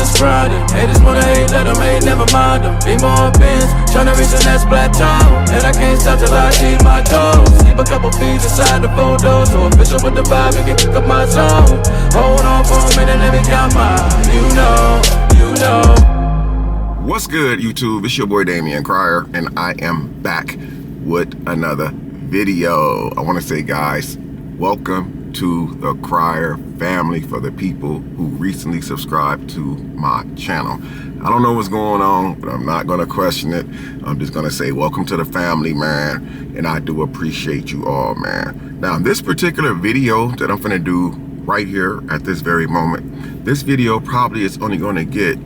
just Friday. Haters wanna hate, let them hate, never mind them. Be more bins, tryna reach the next plateau. And I can't stop till I achieve my goals. Sleep a couple feet inside the photos. So official with the vibe, you can kick up my zone. Hold on for a minute, let me count mine. You know. What's good, YouTube? It's your boy Damion Crier, and I am back with another video. I want to say, guys, welcome to the Crier family for the people who recently subscribed to my channel. I don't know what's going on, but I'm not going to question it. I'm just going to say welcome to the family, man, and I do appreciate you all, man. Now, this particular video that I'm going to do right here at this very moment, this video probably is only going to get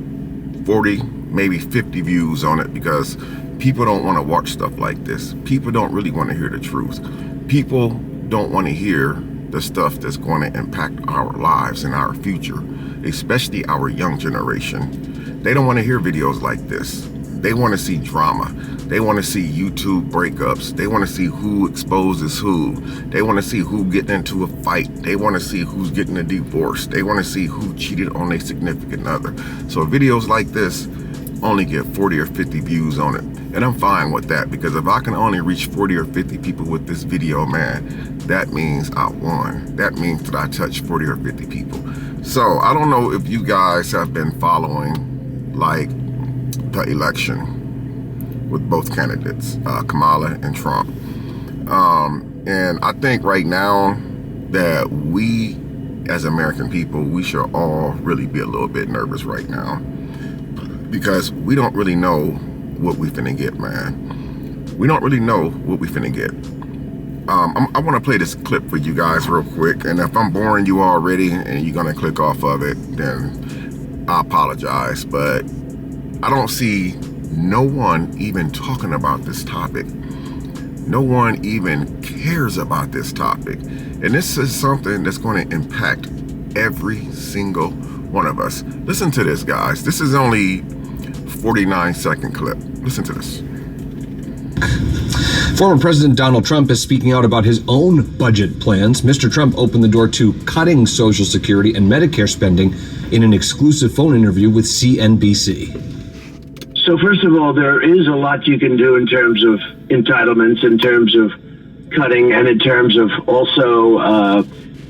40, maybe 50 views on it, because people don't want to watch stuff like this. People don't really want to hear the truth. People don't want to hear the stuff that's going to impact our lives and our future, especially our young generation. They don't want to hear videos like this. They want to see drama. They want to see YouTube breakups. They want to see who exposes who. They want to see who getting into a fight. They want to see who's getting a divorce. They want to see who cheated on their significant other. So videos like this only get 40 or 50 views on it. And I'm fine with that, because if I can only reach 40 or 50 people with this video, man, that means I won. That means that I touched 40 or 50 people. So I don't know if you guys have been following like the election with both candidates, Kamala and Trump. And I think right now that we as American people, we should all really be a little bit nervous right now, because we don't really know what we finna get, man. We don't really know what we finna get. I want to play this clip for you guys real quick, and if I'm boring you already and you're gonna click off of it, then I apologize, but I don't see no one even talking about this topic. No one even cares about this topic, and this is something that's going to impact every single one of us. Listen to this, guys. This is only 49-second clip. Listen to this. Former President Donald Trump is speaking out about his own budget plans. Mr. Trump opened the door to cutting Social Security and Medicare spending in an exclusive phone interview with CNBC. So first of all, there is a lot you can do in terms of entitlements, in terms of cutting, and in terms of also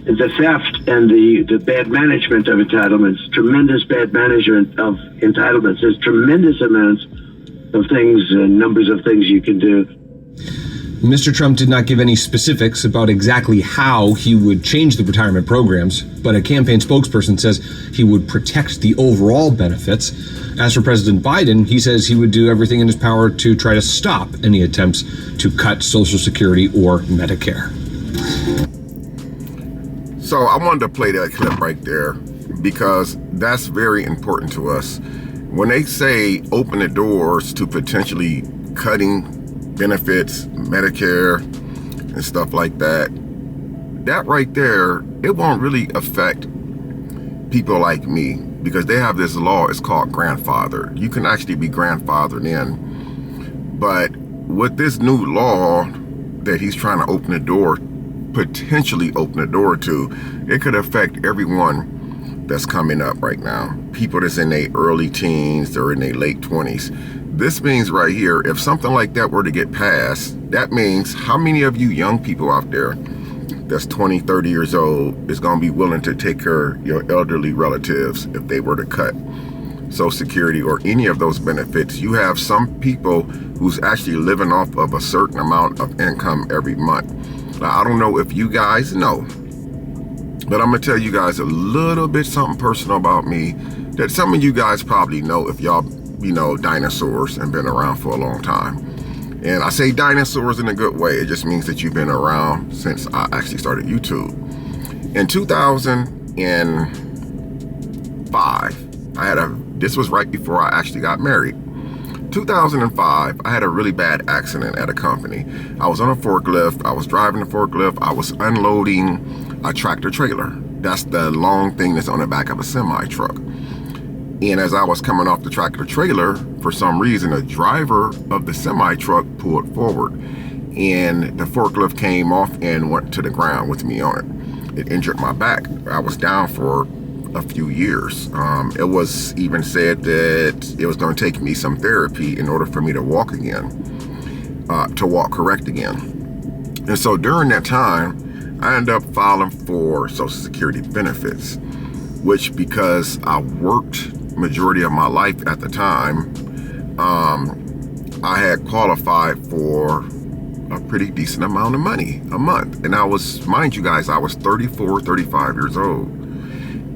the theft and the bad management of entitlements, tremendous bad management of entitlements. There's tremendous amounts of things and numbers of things you can do. Mr. Trump did not give any specifics about exactly how he would change the retirement programs, but a campaign spokesperson says he would protect the overall benefits. As for President Biden, he says he would do everything in his power to try to stop any attempts to cut Social Security or Medicare. So I wanted to play that clip right there, because that's very important to us. When they say open the doors to potentially cutting benefits, Medicare, and stuff like that, that right there, it won't really affect people like me, because they have this law, it's called grandfather. You can actually be grandfathered in. But with this new law that he's trying to open the door, potentially open the door to, it could affect everyone that's coming up right now. People that's in their early teens or in their late 20s. This means right here, if something like that were to get passed, that means how many of you young people out there that's 20, 30 years old is going to be willing to take care of your elderly relatives if they were to cut Social Security or any of those benefits? You have some people who's actually living off of a certain amount of income every month. Now, I don't know if you guys know, but I'm going to tell you guys a little bit something personal about me that some of you guys probably know if y'all, you know, dinosaurs and been around for a long time. And I say dinosaurs in a good way. It just means that you've been around since I actually started YouTube. In 2005, this was right before I actually got married. 2005, I had a really bad accident at a company. I was on a forklift. I was driving the forklift. I was unloading a tractor trailer. That's the long thing that's on the back of a semi truck. And as I was coming off the tractor trailer, for some reason, a driver of the semi truck pulled forward, and the forklift came off and went to the ground with me on it. It injured my back. I was down for a few years. It was even said that it was going to take me some therapy in order for me to walk again, to walk correct again. And so during that time, I ended up filing for Social Security benefits, which, because I worked majority of my life at the time, I had qualified for a pretty decent amount of money a month. And I was, mind you guys, I was 34, 35 years old.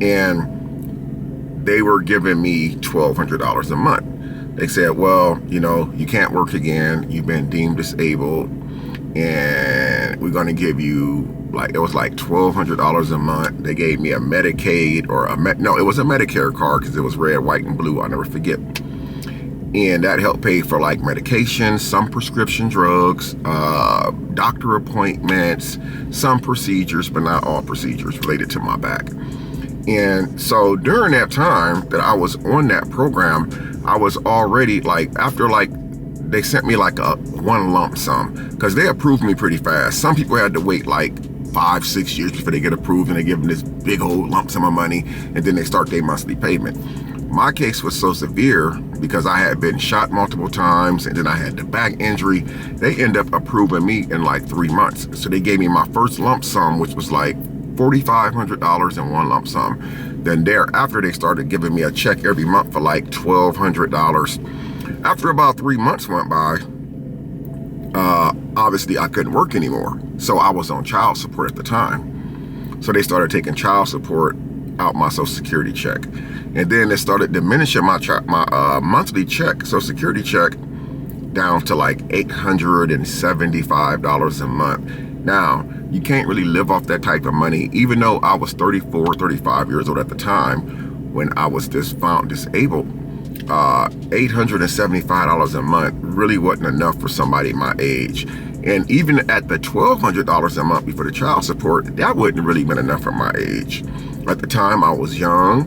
And they were giving me $1,200 a month. They said, well, you know, you can't work again. You've been deemed disabled. And we're going to give you, like, it was like $1,200 a month. They gave me a Medicaid or no, it was a Medicare card because it was red, white, and blue. I'll never forget. And that helped pay for like medication, some prescription drugs, doctor appointments, some procedures, but not all procedures related to my back. And so during that time that I was on that program, I was already like, after like, they sent me like a one lump sum because they approved me pretty fast. Some people had to wait like 5-6 years before they get approved, and they give them this big old lump sum of money, and then they start their monthly payment. My case was so severe because I had been shot multiple times, and then I had the back injury. They ended up approving me in like 3 months. So they gave me my first lump sum, which was like $4,500 in one lump sum. Then thereafter, they started giving me a check every month for like $1,200. After about 3 months went by, obviously I couldn't work anymore. So I was on child support at the time. So they started taking child support out my Social Security check. And then they started diminishing my monthly check, Social Security check, down to like $875 a month. Now, you can't really live off that type of money, even though I was 34, 35 years old at the time when I was found disabled. $875 a month really wasn't enough for somebody my age. And even at the $1,200 a month before the child support, that wouldn't really been enough for my age. At the time, I was young.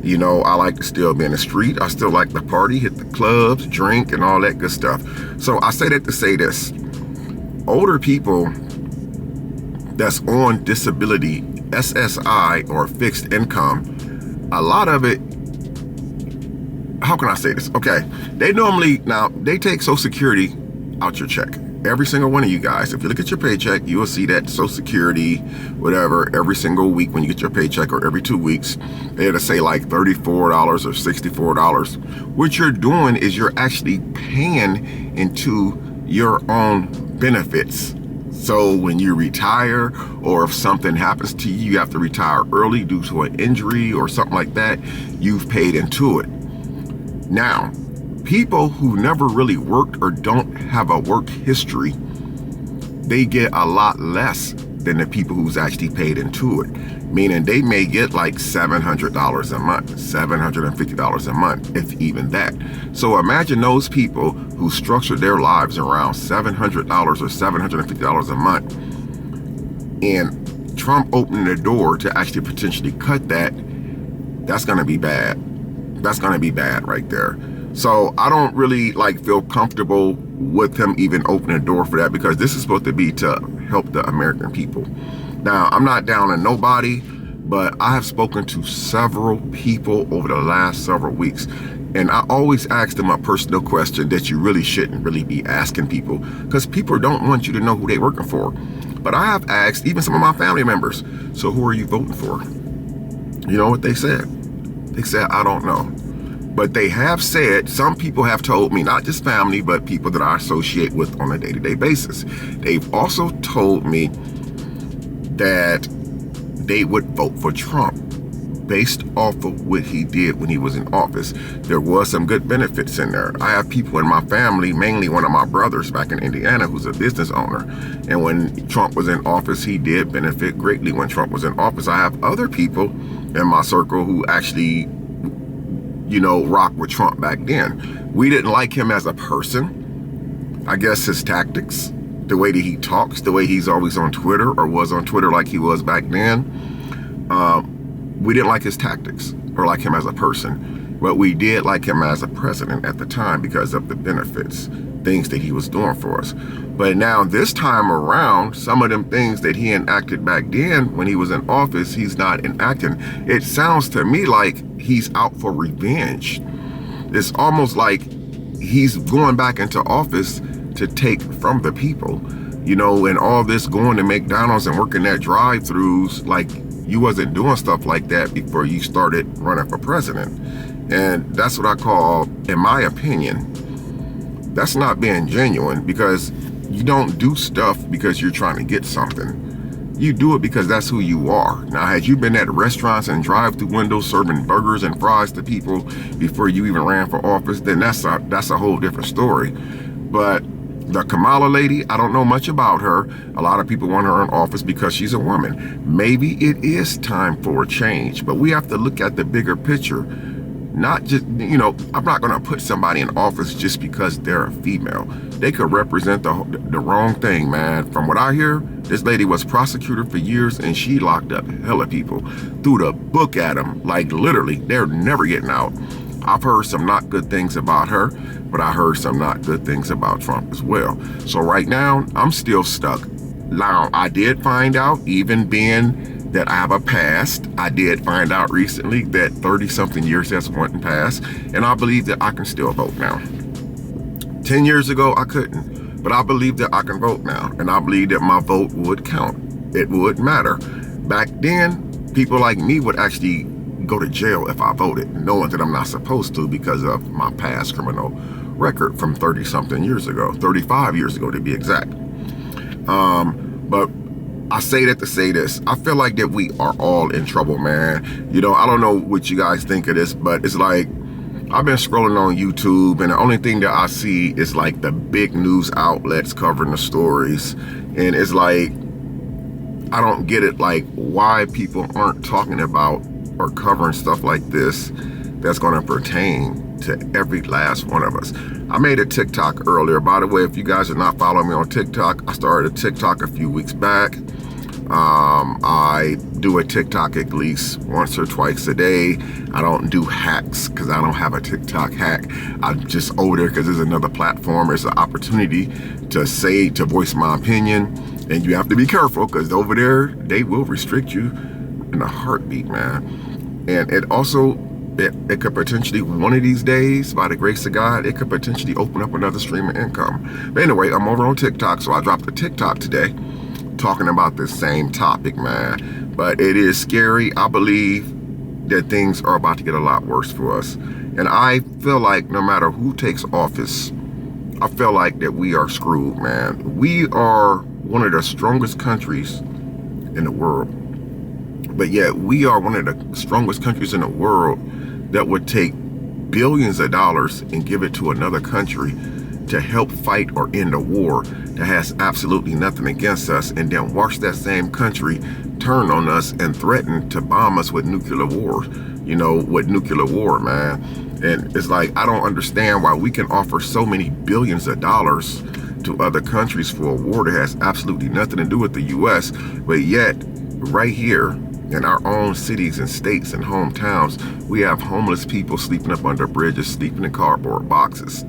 You know, I like to still be in the street. I still like to party, hit the clubs, drink, and all that good stuff. So I say that to say this. Older people that's on disability, SSI, or fixed income, a lot of it, how can I say this? Okay, they normally, now, they take Social Security out your check. Every single one of you guys, if you look at your paycheck, you will see that Social Security, whatever, every single week when you get your paycheck, or every 2 weeks, they'll say like $34 or $64. What you're doing is you're actually paying into your own benefits. So when you retire, or if something happens to you, you have to retire early due to an injury or something like that, you've paid into it. Now, people who never really worked or don't have a work history, they get a lot less than the people who's actually paid into it. Meaning they may get like $700 a month, $750 a month, if even that. So imagine those people who structure their lives around $700 or $750 a month, and Trump opening the door to actually potentially cut that. That's gonna be bad. That's gonna be bad right there. So I don't really like feel comfortable with him even opening the door for that, because this is supposed to be to help the American people. Now, I'm not down on nobody, but I have spoken to several people over the last several weeks, and I always ask them a personal question that you really shouldn't really be asking people, because people don't want you to know who they're working for. But I have asked even some of my family members, so who are you voting for? You know what they said? They said, I don't know. But they have said, some people have told me, not just family, but people that I associate with on a day-to-day basis. They've also told me that they would vote for Trump based off of what he did when he was in office. There was some good benefits in there. I have people in my family, mainly one of my brothers back in Indiana, who's a business owner. And when Trump was in office, he did benefit greatly when Trump was in office. I have other people in my circle who actually, you know, rock with Trump back then. We didn't like him as a person. I guess his tactics, the way that he talks, the way he's always on Twitter, or was on Twitter like he was back then. We didn't like his tactics or like him as a person, but we did like him as a president at the time because of the benefits. things that he was doing for us. But now this time around, some of them things that he enacted back then when he was in office, he's not enacting. It sounds to me like he's out for revenge. It's almost like he's going back into office to take from the people, you know, and all this going to McDonald's and working at drive-thrus, like you wasn't doing stuff like that before you started running for president. And that's what I call, in my opinion, that's not being genuine, because you don't do stuff because you're trying to get something. You do it because that's who you are. Now, had you been at restaurants and drive-through windows serving burgers and fries to people before you even ran for office, then that's a whole different story. But the Cala Lady, I don't know much about her. A lot of people want her in office because she's a woman. Maybe it is time for a change, but we have to look at the bigger picture. Not just, you know, I'm not going to put somebody in office just because they're a female. They could represent the wrong thing, man. From what I hear, this lady was prosecutor for years, and she locked up hella people, threw the book at them, like literally, they're never getting out. I've heard some not good things about her, but I heard some not good things about Trump as well. So right now, I'm still stuck. Now, I did find out, even being that I have a past, I did find out recently that 30-something years has went past, and I believe that I can still vote now. 10 years ago, I couldn't, but I believe that I can vote now, and I believe that my vote would count. It would matter. Back then, people like me would actually go to jail if I voted, knowing that I'm not supposed to because of my past criminal record from 30-something years ago, 35 years ago to be exact. But I say that to say this. I feel like that we are all in trouble, man. You know, I don't know what you guys think of this, but it's like, I've been scrolling on YouTube, and the only thing that I see is like the big news outlets covering the stories. And it's like, I don't get it, like why people aren't talking about or covering stuff like this that's going to pertain to every last one of us. I made a TikTok earlier. By the way, if you guys are not following me on TikTok, I started a TikTok a few weeks back. I do a TikTok at least once or twice a day. I don't do hacks because I don't have a TikTok hack. I'm just older because there's another platform. It's an opportunity to voice my opinion. And you have to be careful because over there, they will restrict you in a heartbeat, man. And it also, it could potentially, one of these days, by the grace of God, it could potentially open up another stream of income. But anyway, I'm over on TikTok, so I dropped a TikTok today talking about this same topic, man. But it is scary. I believe that things are about to get a lot worse for us. And I feel like no matter who takes office, I feel like that we are screwed, man. We are one of the strongest countries in the world. But yet we are one of the strongest countries in the world that would take billions of dollars and give it to another country to help fight or end a war that has absolutely nothing against us, and then watch that same country turn on us and threaten to bomb us with nuclear war, you know, with nuclear war, man. And it's like, I don't understand why we can offer so many billions of dollars to other countries for a war that has absolutely nothing to do with the US, but yet right here in our own cities and states and hometowns, we have homeless people sleeping up under bridges, sleeping in cardboard boxes.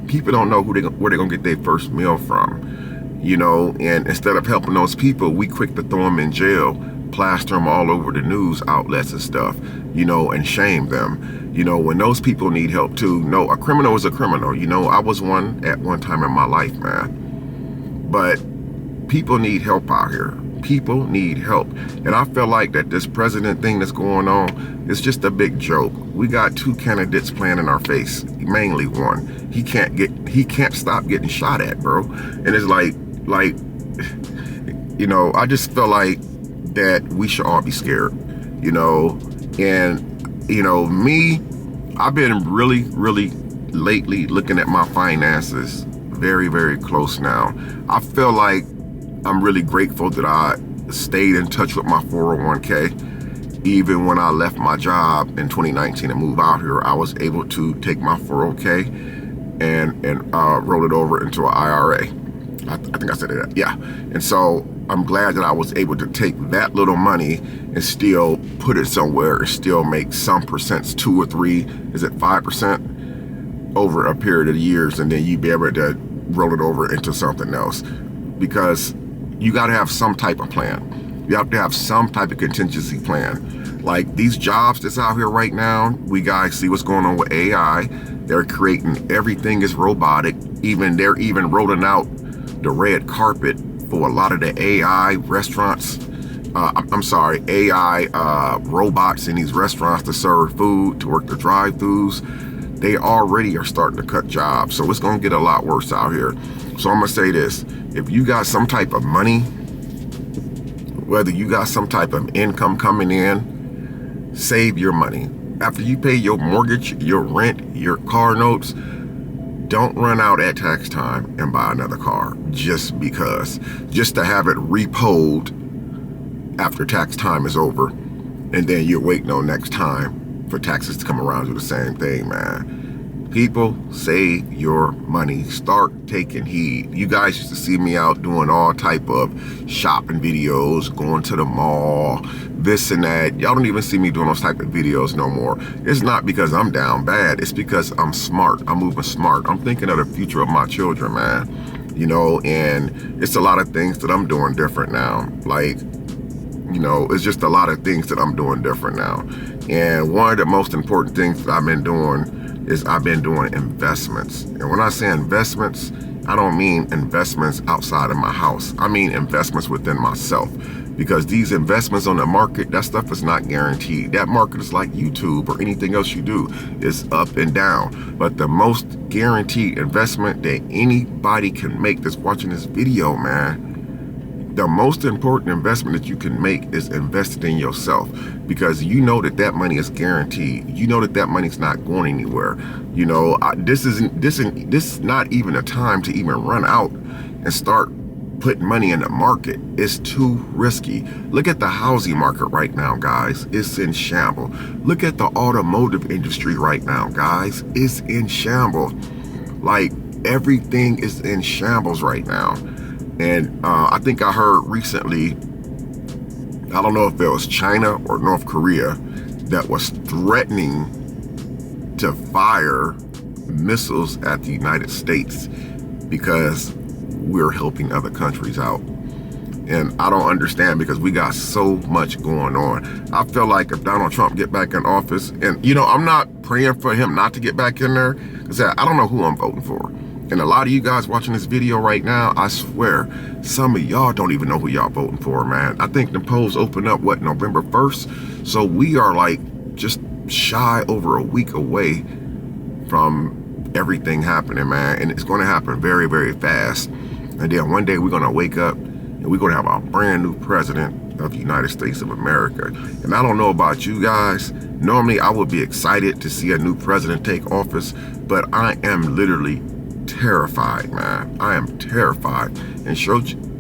People don't know where they're gonna get their first meal from, you know, and instead of helping those people, we quick to throw them in jail, plaster them all over the news outlets and stuff, you know, and shame them, you know, when those people need help too. No, a criminal is a criminal. You know, I was one at one time in my life, man. But people need help out here. People need help. And I feel like that this president thing that's going on is just a big joke. We got two candidates playing in our face, mainly one. He can't stop getting shot at, bro. And it's like, you know, I just feel like that we should all be scared, you know. And, you know, me, I've been really lately looking at my finances very, very close now. I feel like I'm really grateful that I stayed in touch with my 401k. Even when I left my job in 2019 and moved out here, I was able to take my 401k and roll it over into an IRA. I think I said it, yeah. And so I'm glad that I was able to take that little money and still put it somewhere and still make some percents, 2 or 3, is it 5% over a period of years, and then you be able to roll it over into something else, because you got to have some type of plan. You have to have some type of contingency plan. Like these jobs that's out here right now, we guys see what's going on with AI. They're creating everything is robotic. They're even rolling out the red carpet for a lot of the AI restaurants. AI robots in these restaurants to serve food, to work the drive-thrus. They already are starting to cut jobs. So it's going to get a lot worse out here. So I'm going to say this. If you got some type of money, whether you got some type of income coming in, save your money. After you pay your mortgage, your rent, your car notes, don't run out at tax time and buy another car just because. Just to have it repoed after tax time is over, and then you're waiting on next time for taxes to come around, do the same thing, man. People, save your money. Start taking heed. You guys used to see me out doing all type of shopping videos, going to the mall, this and that. Y'all don't even see me doing those type of videos no more. It's not because I'm down bad. It's because I'm smart. I'm moving smart. I'm thinking of the future of my children, man. You know, and it's a lot of things that I'm doing different now. Like, you know, it's just a lot of things that I'm doing different now. And one of the most important things that I've been doing is I've been doing investments. And when I say investments, I don't mean investments outside of my house. I mean investments within myself. Because these investments on the market, that stuff is not guaranteed. That market is like YouTube or anything else you do. It's up and down. But the most guaranteed investment that anybody can make that's watching this video, man, the most important investment that you can make is invested in yourself, because you know that that money is guaranteed. You know that that money's not going anywhere. You know, this is not even a time to even run out and start putting money in the market. It's too risky. Look at the housing market right now, guys. It's in shambles. Look at the automotive industry right now, guys. It's in shambles. Like, everything is in shambles right now. And I think I heard recently, I don't know if it was China or North Korea, that was threatening to fire missiles at the United States because we're helping other countries out. And I don't understand, because we got so much going on. I feel like if Donald Trump get back in office, and you know, I'm not praying for him not to get back in there, because I don't know who I'm voting for. And a lot of you guys watching this video right now, I swear, some of y'all don't even know who y'all voting for, man. I think the polls open up, what, November 1st? So we are like just shy over a week away from everything happening, man. And it's going to happen very, very fast. And then one day we're going to wake up and we're going to have a brand new president of the United States of America. And I don't know about you guys. Normally I would be excited to see a new president take office, but I am literally terrified, man. I am terrified, and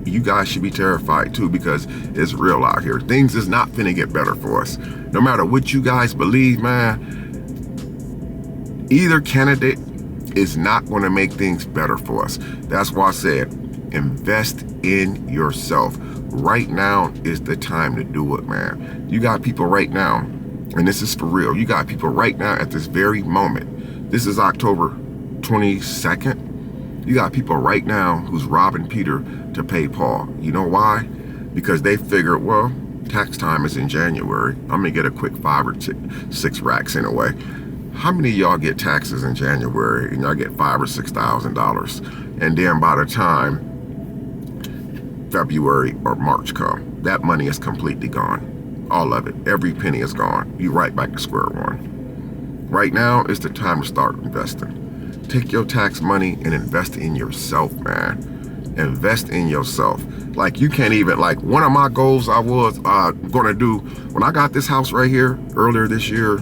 you guys should be terrified too, because it's real out here. Things is not finna get better for us. No matter what you guys believe, man, either candidate is not going to make things better for us. That's why I said invest in yourself. Right now is the time to do it, man. You got people right now, and this is for real, you got people right now at this very moment. This is October 22nd. You got people right now who's robbing Peter to pay Paul. You know why? Because they figure, well, tax time is in January. I'm gonna get a quick 5 or 6 racks anyway. How many of y'all get taxes in January and y'all get $5,000 or $6,000? And then by the time February or March come, that money is completely gone. All of it, every penny is gone. You right back to square one. Right now is the time to start investing. Take your tax money and invest in yourself, man. Invest in yourself. Like, you can't even, like, one of my goals I was gonna do when I got this house right here earlier this year,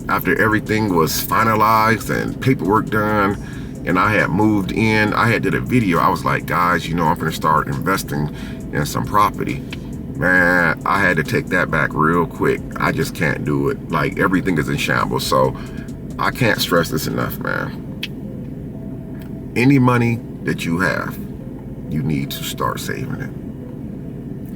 after everything was finalized and paperwork done and I had moved in, I had did a video. I was like, guys, you know, I'm gonna start investing in some property. Man, I had to take that back real quick. I just can't do it. Like, everything is in shambles. So I can't stress this enough, man. Any money that you have, you need to start saving it.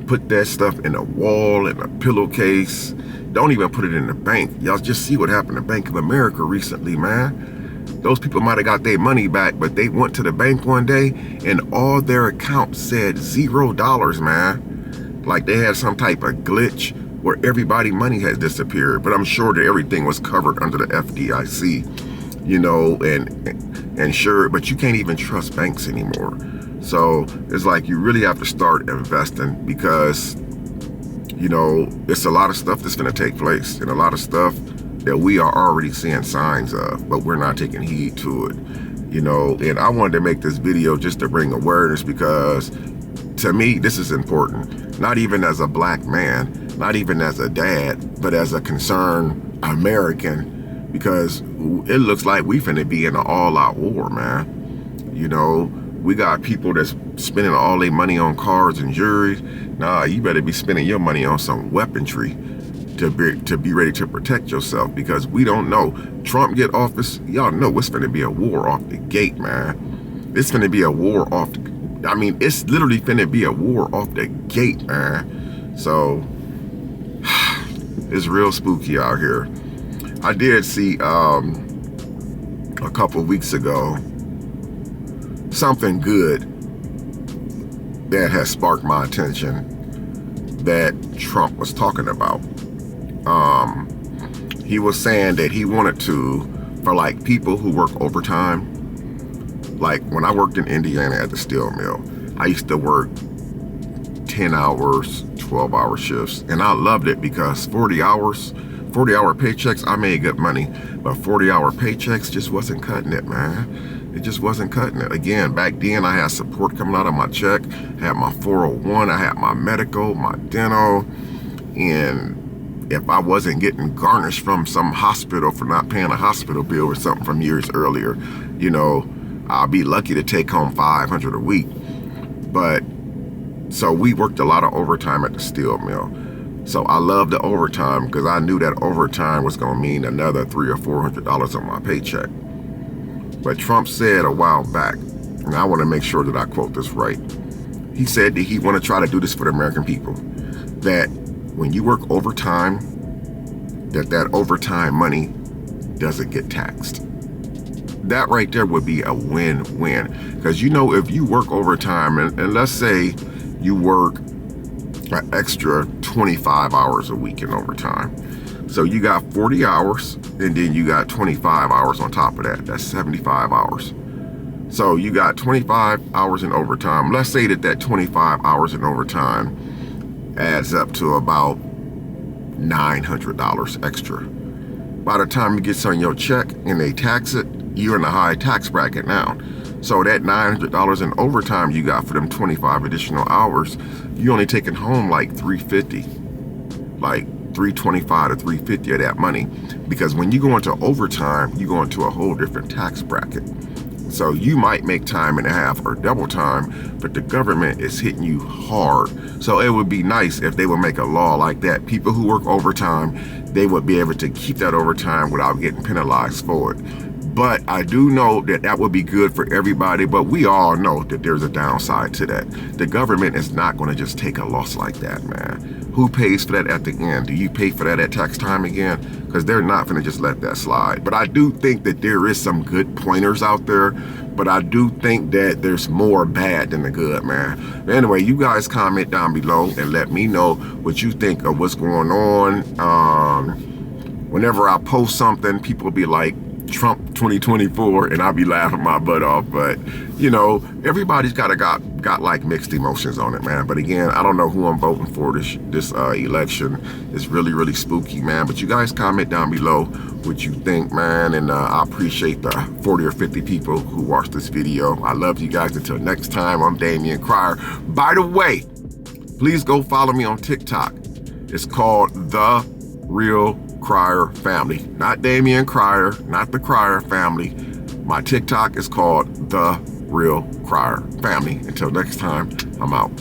Put that stuff in a wall, in a pillowcase. Don't even put it in the bank. Y'all just see what happened to Bank of America recently, man. Those people might have got their money back, but they went to the bank one day and all their accounts said $0, man. Like they had some type of glitch where everybody's money has disappeared. But I'm sure that everything was covered under the FDIC, you know, and insured, but you can't even trust banks anymore. So it's like you really have to start investing because, you know, it's a lot of stuff that's going to take place and a lot of stuff that we are already seeing signs of, but we're not taking heed to it, you know. And I wanted to make this video just to bring awareness because to me, this is important, not even as a black man, not even as a dad, but as a concerned American, because it looks like we finna be in an all-out war, man. You know, we got people that's spending all their money on cars and jewelry. Nah, you better be spending your money on some weaponry to be ready to protect yourself, because we don't know. Trump get office, y'all know it's finna be a war off the gate, man. It's finna be a war off the, I mean, it's literally finna be a war off the gate, man. So it's real spooky out here. I did see a couple weeks ago something good that has sparked my attention that Trump was talking about. He was saying that he wanted to, for like people who work overtime, like when I worked in Indiana at the steel mill, I used to work 10 hours, 12-hour shifts, and I loved it because 40-hour paychecks, I made good money, but 40-hour paychecks just wasn't cutting it, man. It just wasn't cutting it. Again, back then I had support coming out of my check, I had my 401, I had my medical, my dental, and if I wasn't getting garnished from some hospital for not paying a hospital bill or something from years earlier, you know, I'll be lucky to take home $500 a week. But so we worked a lot of overtime at the steel mill. So I loved the overtime because I knew that overtime was going to mean another $300 or $400 on my paycheck. But Trump said a while back, and I want to make sure that I quote this right. He said that he want to try to do this for the American people, that when you work overtime, that overtime money doesn't get taxed. That right there would be a win-win. Because you know, if you work overtime, and let's say you work an extra 25 hours a week in overtime. So you got 40 hours, and then you got 25 hours on top of that. That's 75 hours. So you got 25 hours in overtime. Let's say that 25 hours in overtime adds up to about $900 extra. By the time it gets on your check and they tax it, you're in a high tax bracket now. So that $900 in overtime you got for them 25 additional hours, you only taking home like $350, like $325 to $350 of that money. Because when you go into overtime, you go into a whole different tax bracket. So you might make time and a half or double time, but the government is hitting you hard. So it would be nice if they would make a law like that. People who work overtime, they would be able to keep that overtime without getting penalized for it. But I do know that that would be good for everybody, but we all know that there's a downside to that. The government is not going to just take a loss like that, man. Who pays for that at the end? Do you pay for that at tax time again? Because they're not going to just let that slide. But I do think that there is some good pointers out there, but I do think that there's more bad than the good, man. Anyway, you guys comment down below and let me know what you think of what's going on. Whenever I post something, people will be like, Trump 2024, and I'll be laughing my butt off. But you know, everybody's got like mixed emotions on it, man. But again, I don't know who I'm voting for this election. It's really spooky, man. But you guys comment down below what you think, man, and I appreciate the 40 or 50 people who watched this video. I love you guys. Until next time, I'm Damion Crier. By the way, please go follow me on TikTok. It's called The Real Crier Family. Not Damion Crier, not the Crier Family. My TikTok is called The Real Crier Family. Until next time, I'm out.